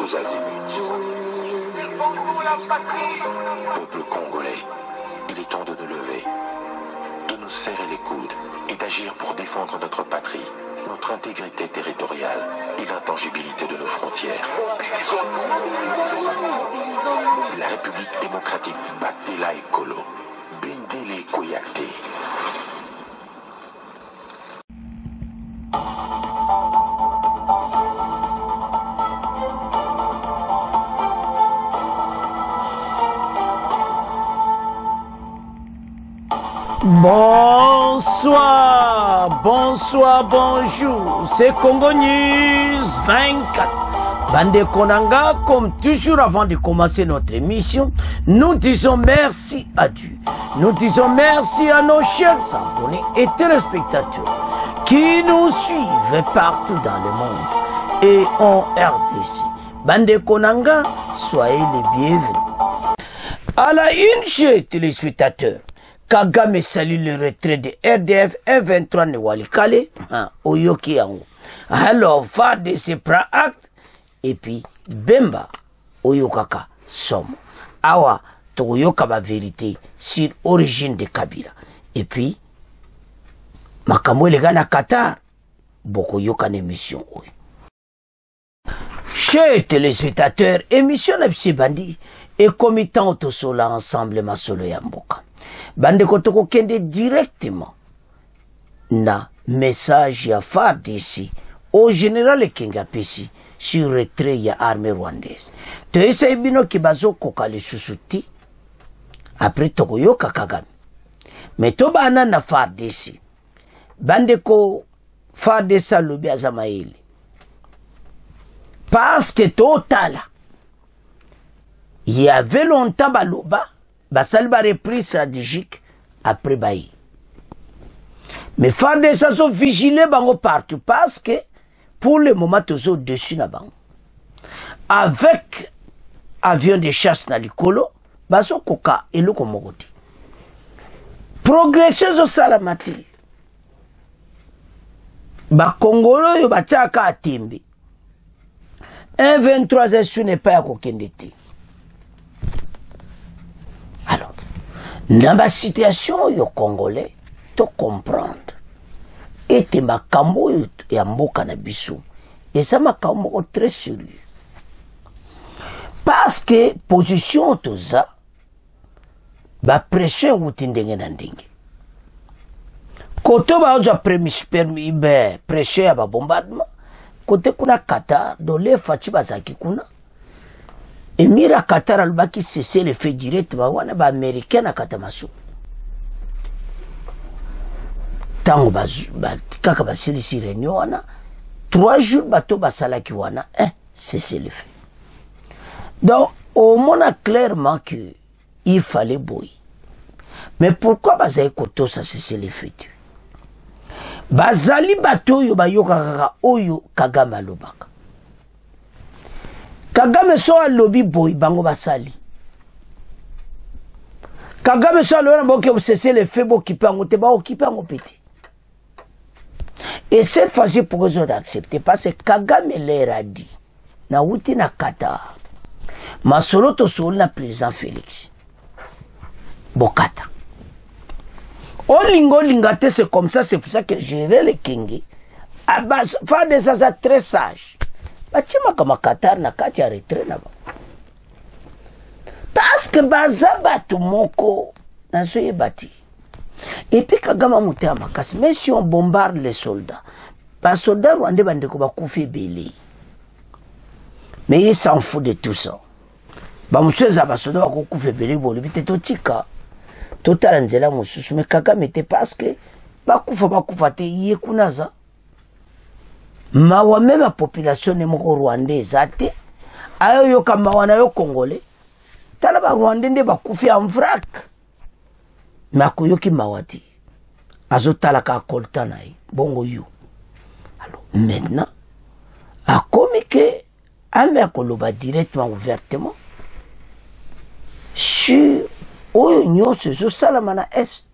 tous azimuts. Peuple congolais, il est temps de nous lever, de nous serrer les coudes et d'agir pour défendre notre patrie, notre intégrité territoriale et l'intangibilité de nos frontières. La République démocratique Batela Ekolo, Bendele Koyate. Bonsoir, bonsoir, bonjour, c'est Congo News 24. Bande Konanga, comme toujours avant de commencer notre émission, nous disons merci à Dieu. Nous disons merci à nos chers abonnés et téléspectateurs qui nous suivent partout dans le monde et en RDC. Bande Konanga, soyez les bienvenus. À la une, chers téléspectateurs, Kagame salue le retrait de RDF F23 Newalikale, Oyoki Yango. Alors, FARDC prend acte, et puis Bemba, Oyokaka, Somo. Awa, Toyoka ba vérité sur l'origine de Kabila. Et puis, Makamwe le gana Qatar, Boko Yoka émission. Chers téléspectateurs, émission Napsi Bandi, et comitant autosola ensemble ma solo Yamboka. Bande kotoko kende directement na message ya FARDC au général Kenga Pesi sur retrait ya armée rwandaise. To esa ibino kibazo kokale susuti après toko yoka Kagame. Mais to bana na FARDC. Bande ko FARDC lobi azamaeli. Parce que totala il y avait longtemps baloba basal ba reprise stratégique après Baï. Mais FARDC sont vigilés bango partout parce que pour le moment tous au-dessus na bango. Avec avion de chasse na likolo, baso koka eloko mokoti. Progression zo salamati. Ba Congolo yo bataka atimbi. 1-23 est n'est pas à kokendete. Alors, dans la situation yo congolais, tu comprendre. Et te makambo ya mboka na biso. Et ça makambo très sérieux. Parce que position toza, ba pression utindenge na ndenge. Koto ba oja permis pression ya ba bombardement. Kote kuna Qatar, dole fachi bazaki kuna. Emira Qatar albaki cessé le fait direct ba wana ba américain na katamaso. Tango ba kaka ba silisi réunion wana 3 jours bato ba salaki wana cessé le fait. Donc au moins clairement que il fallait boy. Mais pourquoi bazai koto ça cessé le fait? Bazali bato yo ba yoka kaka oyo Kagame lobaka. Kagame so a lobby boy bango basali. Kagame so a lobby boke vous cessez les faits bo kipa ngote ba okipa ngopete. Et cette fois-ci pour eux d'accepter parce que Kagame leur a dit na wuti na Qatar. Masolo to sol na président Félix. Bokata. Olingo lingate c'est comme ça, c'est pour ça que gérer les Kenge. Faire des choses très sages. Batima kama Qatar na kati ya retrait na ba. Parce que baza batu moko na soye bati. Et puis Kagame mutea makasi. Mais si on bombarde les soldats, les soldats rwandais bandeko ba koufi belé. Mais ils s'en foutent de tout ça. Ba musweza ba soldats ba koufi belé boli bite totika. Total nzela mususu mais Kagame était parce que ba koufa te yé kunaza. Mawa même la population ne moko rwandaise ate ayo yo kama wana yo congolais tala ba rwandais nde bakufi en vrac makoyoki mawati azotala ka kolta nayi bongo yo. Alors maintenant a komi que ame akoloba directement ouvertement sur oyo nyonso zo salama na est.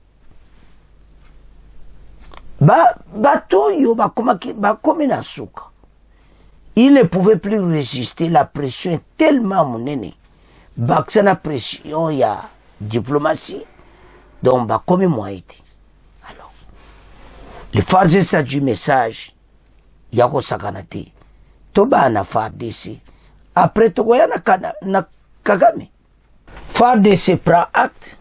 Bato yo bakomi na suka. Il ne pouvait plus résister, la pression est tellement monnaie. Baksa la pression, il y a diplomatie, donc bah comme moi été. Alors, le FARDC a du message, il y a sakanate. Toba na FARDC. Après Togoya na Kagame. FARDC prend acte.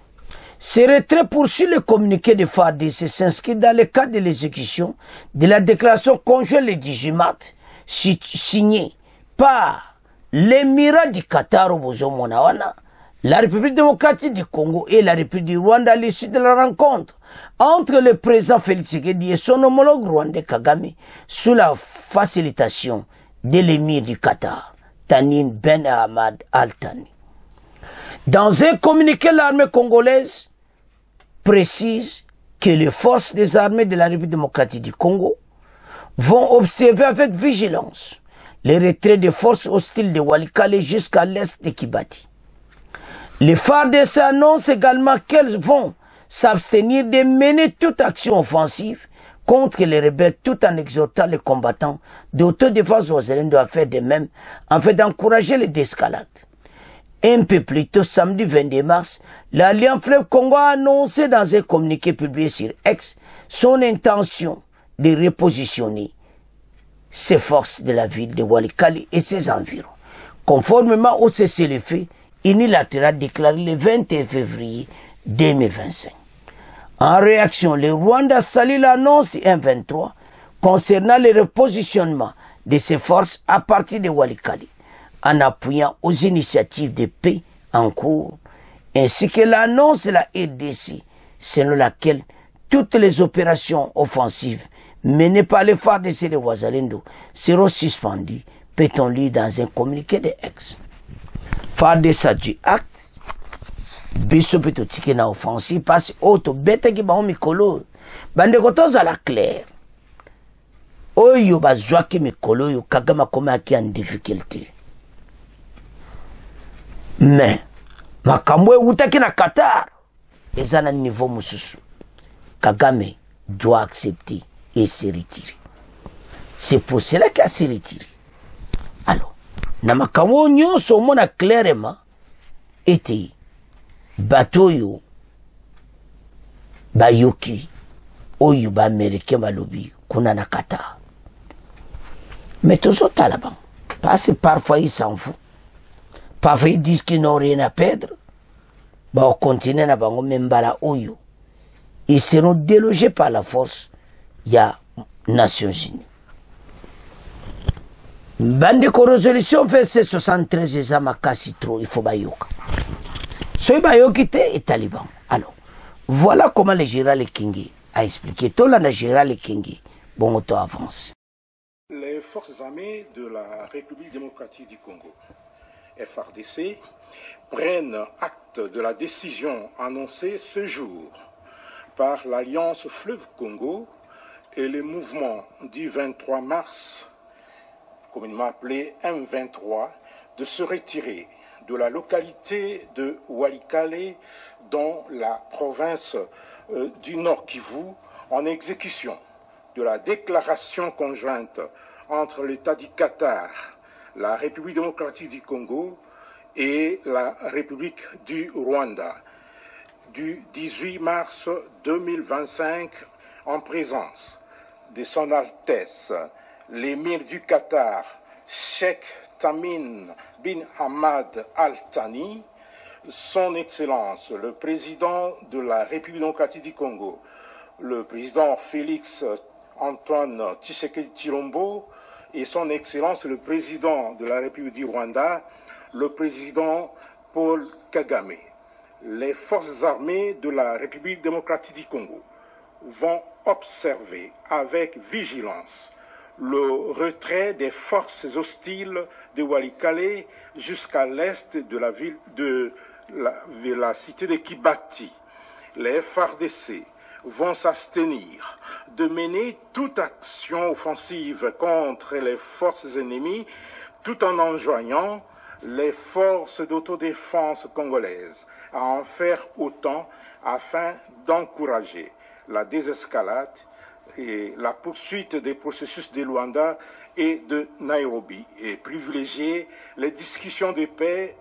Ce retrait poursuit le communiqué de FARDC s'inscrit dans le cadre de l'exécution de la déclaration conjointe le 18 mars signée par l'émirat du Qatar au Bozo-Monawana, la République démocratique du Congo et la République du Rwanda à l'issue de la rencontre entre le président Félix Tshisekedi et son homologue rwandais Kagame sous la facilitation de l'émir du Qatar, Tanim Ben Ahmad Al-Thani. Dans un communiqué, l'armée congolaise précise que les forces des armées de la République démocratique du Congo vont observer avec vigilance les retraits des forces hostiles de Walikale jusqu'à l'est de Kibati. Les FARDC annoncent également qu'elles vont s'abstenir de mener toute action offensive contre les rebelles tout en exhortant les combattants d'autodéfense wazalendo à faire de même en fait d'encourager les escalades. Un peu plus tôt, samedi 22 mars, l'Alliance Fleuve Congo a annoncé dans un communiqué publié sur X son intention de repositionner ses forces de la ville de Walikale et ses environs, conformément au cessez-le-feu unilatéral déclaré le 21 février 2025. En réaction, le Rwanda salue l'annonce M23 concernant le repositionnement de ses forces à partir de Walikale, en appuyant aux initiatives de paix en cours, ainsi que l'annonce de la RDC, selon laquelle toutes les opérations offensives menées par les FARDC de Wazalendo seront suspendues, peut-on lire dans un communiqué de X. FARDC du acte, biso peto tike na offensive, parce que auto bête qui ba mikolo, bande kotoza la claire. Oyo bazwa ki mikolo yo Kagame koma ki en difficulté. Mais, makamwe utaki na Qatar, eza na niveau mususu. Kagame doit accepter et se retirer. C'est pour cela qu'il a se retiré. Alors, na makamwe nyonso mona clairement été bateau yo bayoki oyo ba américain balobi kuna na Qatar. Mais toujours taliban, parce que parfois ils s'en foutent. Parfois ils disent qu'ils n'ont rien à perdre. Bah au continent na bango membala oyo. Ils seront délogés par la force. Il y a Nations Unies. Bande ko résolution verset 73 ezama kasi trop, il faut bayoka. Soy bayoki te et taliban. Alors, voilà comment le général Kingi a expliqué. Tola na général Kingi, bon auto avance. Les forces armées de la République démocratique du Congo, FARDC, prennent acte de la décision annoncée ce jour par l'Alliance Fleuve Congo et les mouvements du 23 mars, communément appelé M23, de se retirer de la localité de Walikale dans la province du Nord Kivu en exécution de la déclaration conjointe entre l'État du Qatar, la République démocratique du Congo et la République du Rwanda du 18 mars 2025 en présence de son Altesse, l'émir du Qatar, Cheikh Tamim bin Hamad Al-Thani, son Excellence, le président de la République démocratique du Congo, le président Félix Antoine Tshisekedi Tshilombo, et son Excellence, le président de la République du Rwanda, le président Paul Kagame. Les forces armées de la République démocratique du Congo vont observer avec vigilance le retrait des forces hostiles de Walikale jusqu'à l'est de la ville de la cité de Kibati. Les FARDC vont s'abstenir de mener toute action offensive contre les forces ennemies tout en enjoignant les forces d'autodéfense congolaises à en faire autant afin d'encourager la désescalade, et la poursuite des processus de Luanda et de Nairobi et privilégier les discussions de paix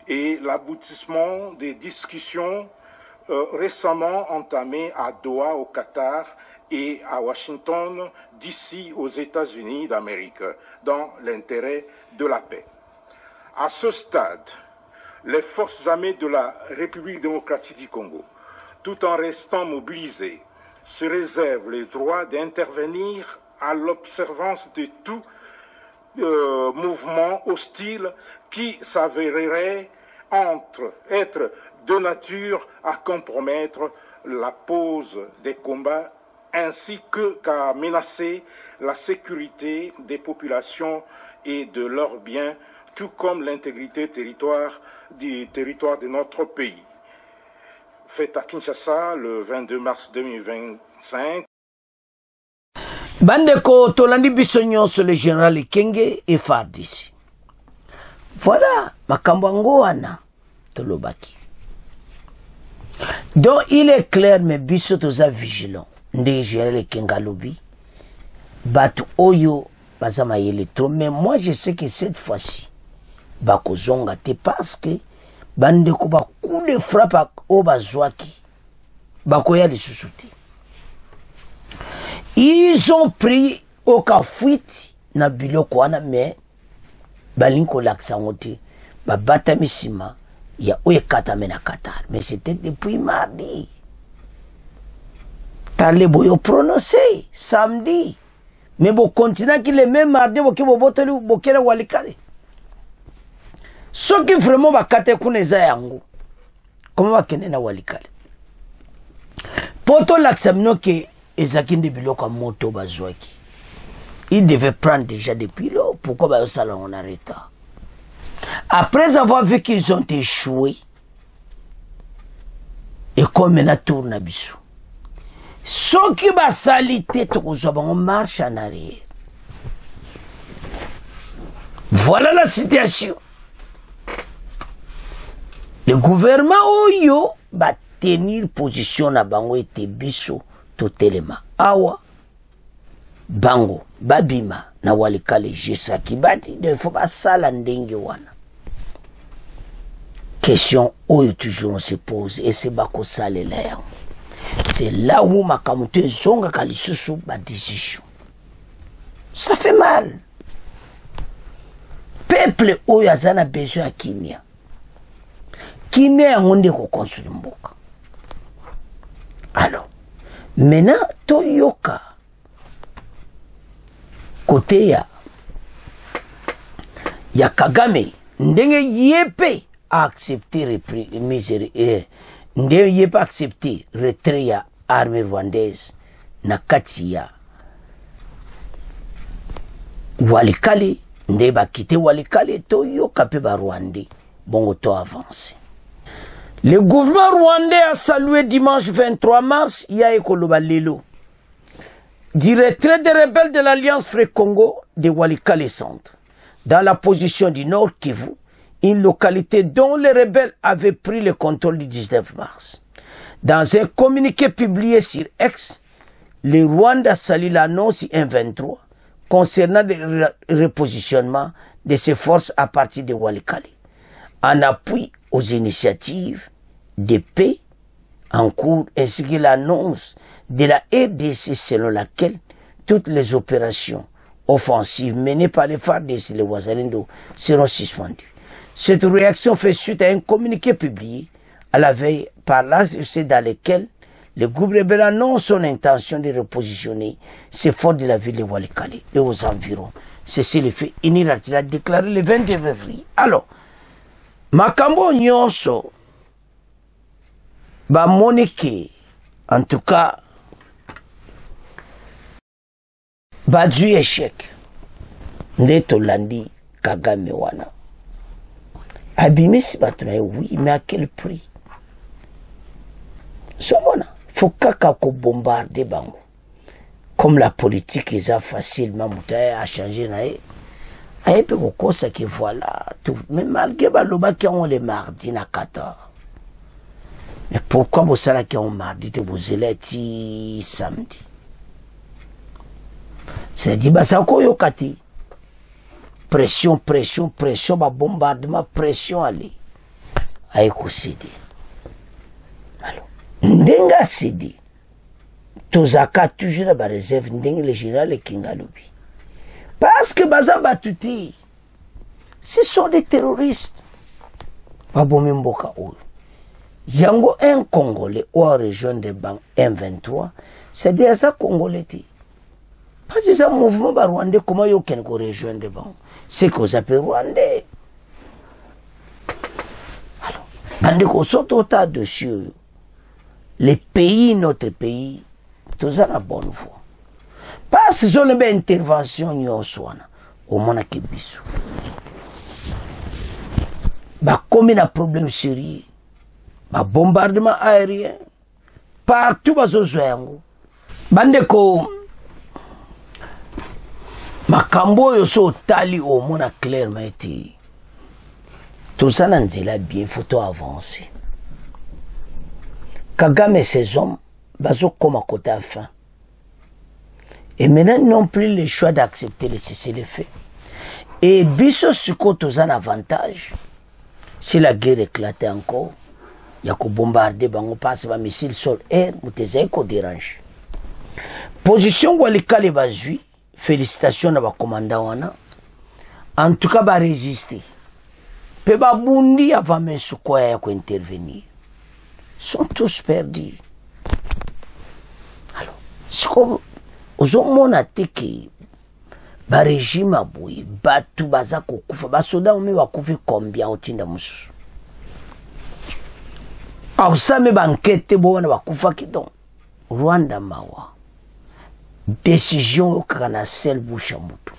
et l'aboutissement des discussions récemment entamées à Doha au Qatar et à Washington, d'ici aux États-Unis d'Amérique, dans l'intérêt de la paix. À ce stade, les forces armées de la République démocratique du Congo, tout en restant mobilisées, se réservent le droit d'intervenir à l'observance de tout mouvement hostile qui s'avérerait être de nature à compromettre la pause des combats ainsi qu'à menacer la sécurité des populations et de leurs biens, tout comme l'intégrité du territoire de notre pays. Fait à Kinshasa le 22 mars 2025. Bandeko tolandi biso nyonso le général Kenge et FARDC. Voilà makambo yango wana tolobaki. Donc il est clair mais biso toza vigilant. Nde général Kenge alobi batu oyo bazama yeleto, mais moi je sais que cette fois-ci bakozonga te parce que bandeko ba coup de frappe o bazwaki bakoya lisusu te. Ils ont pris au kafuiti na biloko wana, mais balinko laksango te babata misima ya oyekatame na Qatar, mais c'était depuis mardi. Tarle boyo prononcé samedi, mais bo continue qui le même mardi boke bo boteli bokela walikale. Ce qui vraiment bakate kuneza yango comment bakene na walikale poto laksamino ke ezakinde biloko moto bazwaki. Il devait prendre déjà des pilotes. Pourquoi bah ça on a retard? Après avoir vu qu'ils ont échoué, et comme maintenant tourne à bisou, ce qui va salité, on marche en arrière. Voilà la situation. Le gouvernement Oyo va tenir position na bango ete biso totelema. Awa bango babima na walikale jesa kibati de faut pas sala ndenge wana. Question Oyo toujours on se pose et c'est bako sale là. C'est là où makamute zonga kalisusu ba décision. Ça fait mal. Peuple Oyo azana besoin kimia. Kimia yangonde ko konsuli mboka. Alors, maintenant, Toyoka, côté ya Kagame, ndenge yepe a accepté ndenge yepe accepté retrait ya armée rwandaise na kati ya Walikale, ndenge ba kite Walikale, Toyoka pe ba Rwandais, bongo to avancé. Le gouvernement rwandais a salué dimanche 23 mars Yaekoloba Lelo du retrait des rebelles de l'Alliance Free-Congo de Walikale Centre dans la position du Nord Kivu, une localité dont les rebelles avaient pris le contrôle du 19 mars. Dans un communiqué publié sur X, le Rwanda salue l'annonce M23 concernant le repositionnement de ses forces à partir de Walikale, en appui aux initiatives de paix en cours ainsi que l'annonce de la RDC selon laquelle toutes les opérations offensives menées par les FARDC et les Wazalendo seront suspendues. Cette réaction fait suite à un communiqué publié à la veille par l'AFC dans lequel le groupe rebelle annonce son intention de repositionner ses forces de la ville de Walikale et aux environs. Ceci le fait unilatéral a déclaré le 22 février. Alors, makambo nyonso ba monike en tout cas ba du échec ndeto landi Kagame wana abimisi batuna oui mais à quel prix somona faut kaka ko bombarder bango comme la politique est facilement mutaya a changé nae aye pe kokosa que voilà tout mais malgré baloba qui ont les mardi na 14. Mais pourquoi vous savez qu'on mardi te vous élèves samedi? c'est-à-dire baza koyoka te pression pression pression babombardement pression ali aye kosede alors ndenge asede tozaka toujours na bareserve ndenge le général Ekenga alobi parce que baza batu te ce sont des terroristes babomi mboka oyo yango un congolais ou a rejoindre banc M23 c'est dire ça congolais te parce que ça mouvement ba rwandais comment yo ken ko rejoindre banc c'est qu'on s'appelle rwandais alors bande ko soto ta dessus les pays notre pays tous à la bonne voie parce que sont les interventions nyoswana au mona kibiso ba comme un problème sérieux ba bombardement aérien partout bazozoa yango bandeko makambo oyo so otali omona clairement ete toza na nzela bien faut avancer Kagame et ses hommes bazokoma côté à fin et maintenant non plus le choix d'accepter le cessez-le-feu et biso siko toza na avantage si la guerre éclatait encore il y a que bombarder bango passe ba missile sol air muteze ko dérange position walikale bazui félicitations na ba commandant wana en tout cas ba résister pe ba bundi avant men sukoya ya ko intervenir sont tous perdus alors siko ozomona teke ba régime aboui batu baza kokufa ba soda omi bakufi combien otinda mususu alors ça me banquette bona bakufa kidon Rwanda mawa décision okana seul bouche mutu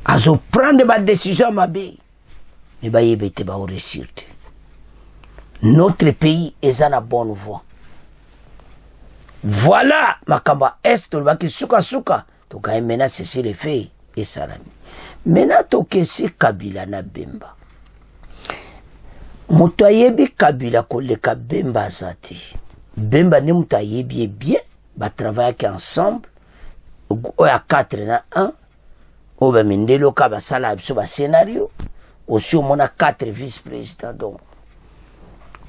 azo prendre ba décision mabe mais ba yebete ba réussir notre pays est à la bonne voie voilà makamba est le baki suka suka to ka mena cesser les faits et salami mena to kesi Kabila na Bemba moto ayebi Kabila koleka Bemba azati Bemba ne moto ayebi bien ba travailler ensemble oya 4 na 1 oba mindelo ka ba sala biso ba scénario aussi au mona 4 vice-présidents donc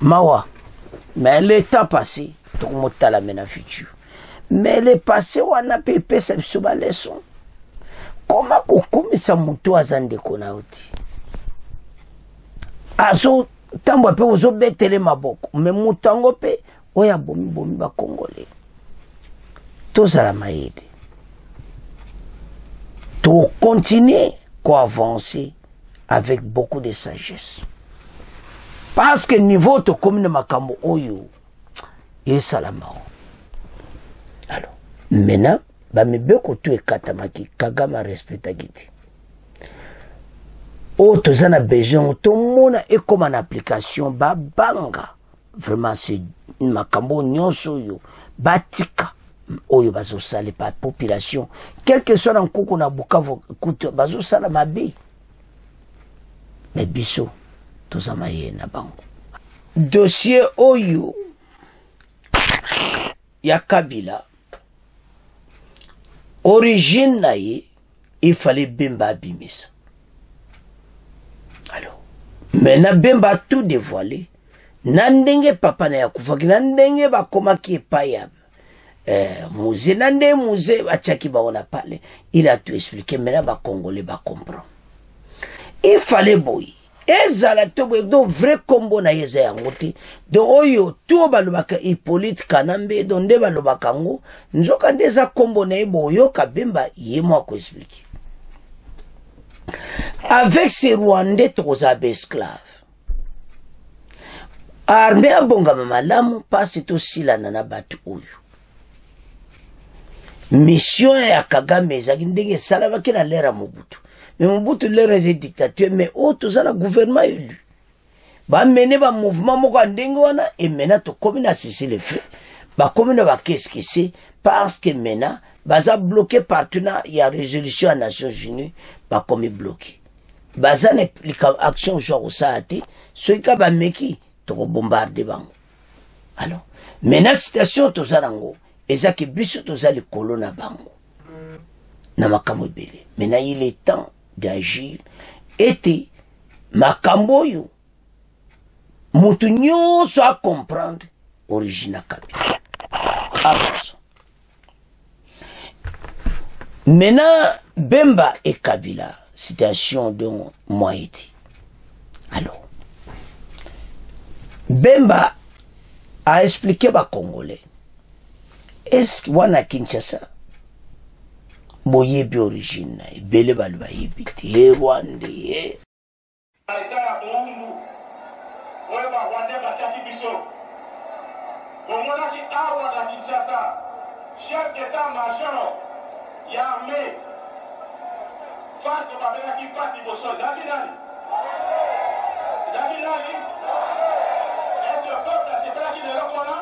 mawa mais le temps passé donc motala mena futur mais le passé wana pepe sa biso ba leçon comment kokomisa moto azande kona oti azo tambo pe ozo betele maboko mais mutango pe oya bomi ba congolais tozala maede to continuer ko avancer avec beaucoup de sagesse parce que niveau to commune makambo oyo et salamao alors maintenant ba mebeko to ekatamaki Kagame respecta giti o tozana besoin to mona et comme en application ba banga vraiment c'est makambo nyonso yo batika oyo bazo sale pa population quel que soit en kuku na Bukavu kuto bazo sala mabe mais biso tozama yena bango dossier oyo ya Kabila origine na ye il fallait Bemba abimisa alors maintenant Bemba tout dévoilé na ndenge papa na yakufaki na ndenge bakomaki epai Musée nande musée bachaki baona pale il a tout expliqué maintenant ba congolais ba comprendre il fallait boy ezala to boy do vrai combo na yeza yangote do oyo to balobaka Hippolyte Kanambe do nde balobaka ngo nzoka ndeza combo na boyo Kabemba yemo ko expliquer avec ces Rwandais toza esclaves armée abonga malamu passe to silana na batu oyo mission ya Kagame ezaki ndenge salabaki na lera Mobutu mais Mobutu lera est dictateur mais autres na gouvernement élu ba mener ba mouvement moko ndenge wana et maintenant to comme na cesser le feu ba comme na ba qu'est-ce que c'est parce que maintenant baza bloqué partout na ya résolution à Nations Unies ba comme bloqué baza ne action genre ça té ce ka ba meki to bombarder bango alors maintenant situation to zarango eza ke biso toza likolo na bango na makambo ebele. Maintenant il est temps d'agir ete makambo oyo mutu nyonso a comprendre origine ya Kabila. Avançons. Maintenant Bemba et Kabila, citation de Moïti. Alors Bemba a expliqué aux Congolais, est-ce que wana Kinshasa boyebi origine na ebele balu bayebi te Rwanda chef d'état-major ya armée Fati babelaki Fati Bosso zaki nani est-ce que le peuple asepelaki de eloko wana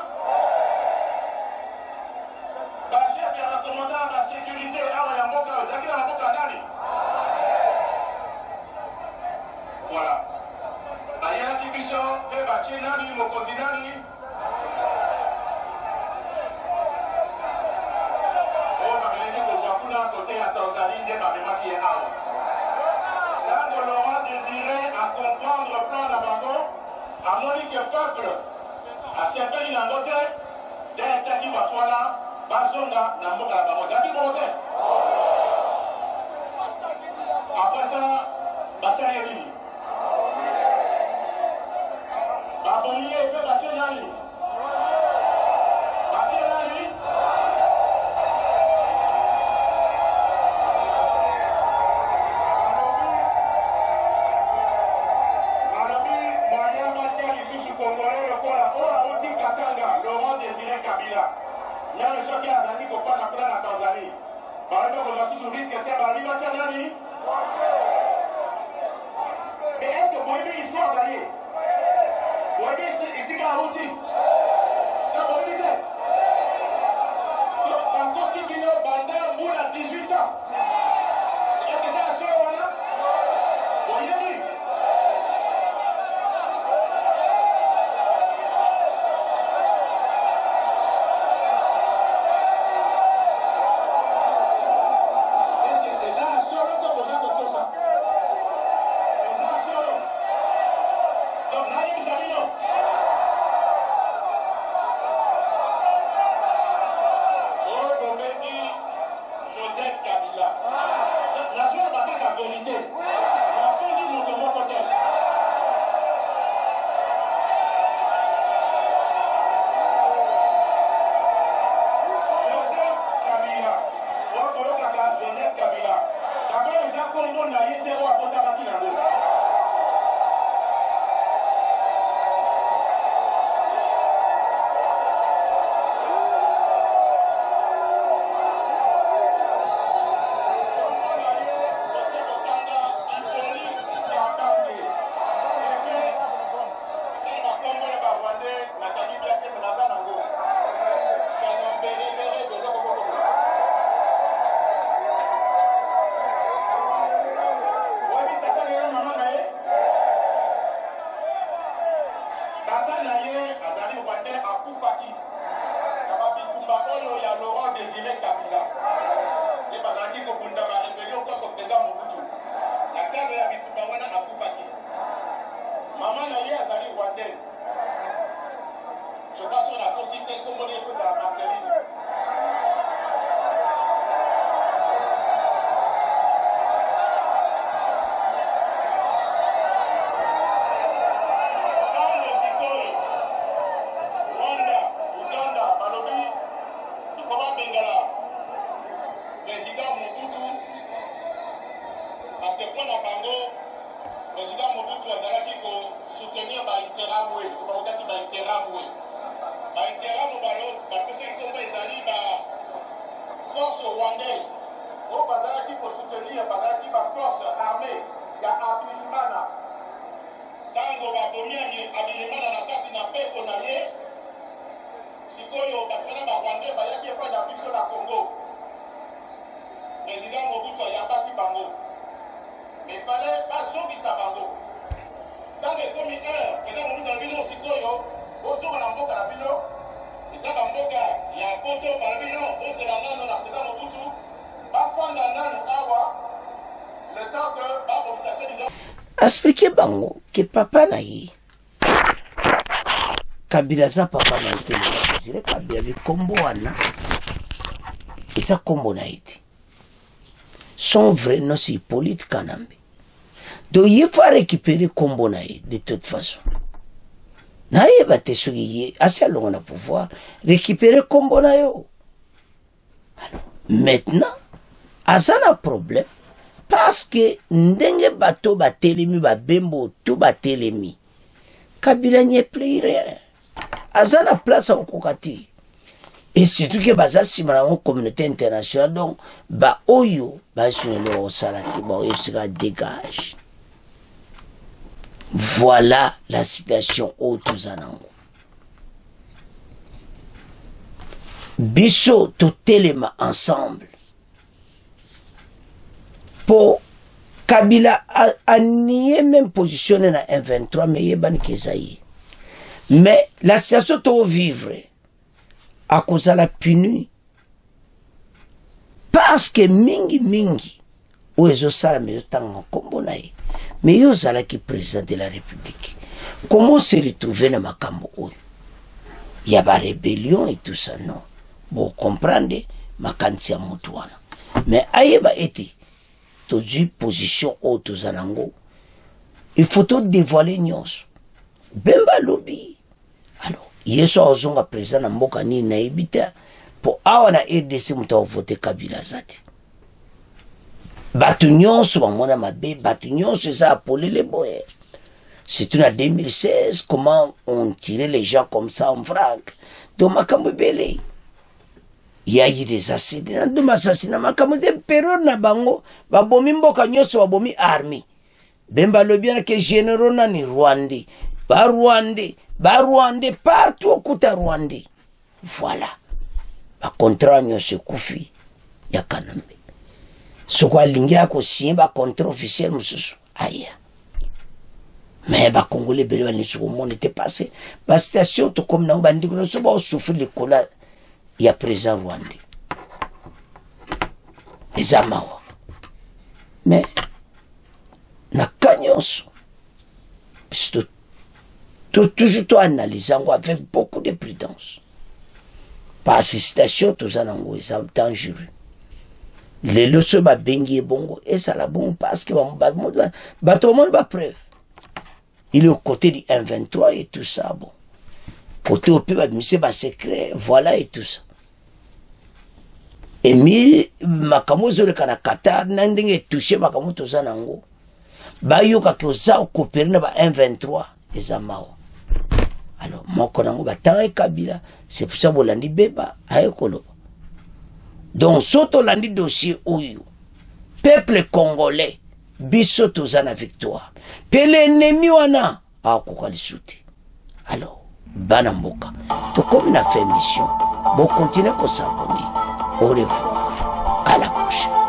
bachef ya bacommandant ya sécurité awa ya mboka oyo ezalaki na mboka nani voilà bayelaki biso mpe batie nani mokonzi nani côté à Tanzanie, des barrières qui est à haut. Là, de Laurent désiré à comprendre le plan d'abandon, à mon que peuple, à certains il a noté, des qui va toi là, Bazonga, Namboka la Baron. Zaki monté. Après ça, Bassayeli. Baboni et peu Bachenali. Bachenali. Laurent Désiré Kabila. Il y a le choc qui a zandi pour faire la plan à Tanzanie. Par exemple, on a sous risque de terre à l'Imatanani. Mais est-ce que vous avez une histoire d'aller? Vous avez ici qu'à Routi. Vous avez dit dans le Kosibino, Bandar, Moul à 18 ans. Est-ce que c'est la seule voilà? Vous avez dit? Laurent Désiré Kabila. Et par exemple, pour nous avoir révélé au corps président Mobutu. La terre de la Bitumbawana a Koufaki. Maman Naye Azali Rwandaise. Je crois sur la concité congolaise à la Marceline. Force rwandaise, au Bazalaki pour soutenir Bazalaki par force armée, il y a Abilimana. Tango Baboniani, Abilimana na kati na paix qu'on a lié, Sikoyo, Bakana Rwandais, Bayaki pas d'appui sur la Congo. Président Mobutu a Yabaki Bango. Mais il fallait pas zombie sa Bango. Dans les communes, président Mobutu a dit Sikoyo, au jour à la Mboka la Bino, et ça Bamboka. expliquer bango que papa na ye Kabila za papa na ite le Désiré Kabila bi kombo wana eza kombo na ite son vrai nom c'est Hippolyte Kanambe. Donc il faut récupérer kombo na ye de toute façon. Na ye ba te soki ye assez long na pouvoir récupérer kombo na yo. Alors maintenant azana problème parce que ndenge bato ba telemi ba bembo tout ba telemi Kabila n'y est plus rien. Azana place en kokati. Et surtout que baza simana en communauté internationale donc ba oyo ba sunelo au salati ba oyo sera dégage. Voilà la situation au Touzanango. Biso tout élément ensemble pour Kabila a nié même positionné dans M23 mais yeban kezaï. Mais la situation to vivre à cause de la puni parce que mingi ou ezo sala mais tango kombo naï mais yo zala qui président de la République comment se retrouver dans makambo oyo il y a ba rébellion et tout ça non bon comprendre makansi ya mutu wana mais ayeba été toji position au Touzanango il faut tout dévoiler nyonso bemba lobby alors yeso ozonga président na mboka ni na ebita pour awana RDC muta voter Kabila zati batu nyonso bamona mabe batu nyonso eza appelé les boys c'est en 2016 comment on tirait les gens comme ça en vrac donc makambo belé il y a eu des assassinats de assassinats makambo de période na bango babomi mboka nyonso babomi army bemba lobiana que généraux na ni Rwandais ba Rwandais partout au côté Rwandais voilà ba contrat nyonso kufi ya Kanambe soko alingi ako signé ba contrat officiel mususu aya mais ba congolais bele ni soko monde était passé ba station to comme na bandi ko so ba souffrir le cola ya président Rwandais ezamawa mais na kanyoso puisque toujours tout analysant avec beaucoup de prudence par ces stations tous en ango c'est dangereux les leçons ba bengi bongo et ça la bon parce que ba tout le monde ba preuve il est au côté du M23 et tout ça bon côté au peu admiser ba secret voilà et tout ça et mi makamozo le kana Qatar nandenge touché makamoto tous en ango ba yoka ko za coopérer na ba M23 ezamao alors moko nango batanga Kabila c'est pour ça bolandi beba ayekolo donc soto landi dossier oyo peuple congolais biso tozana victoire pe l'ennemi wana akoka lisuti alors bana mboka to comme na fait mission bon continuer ko s'abonner au revoir à la prochaine.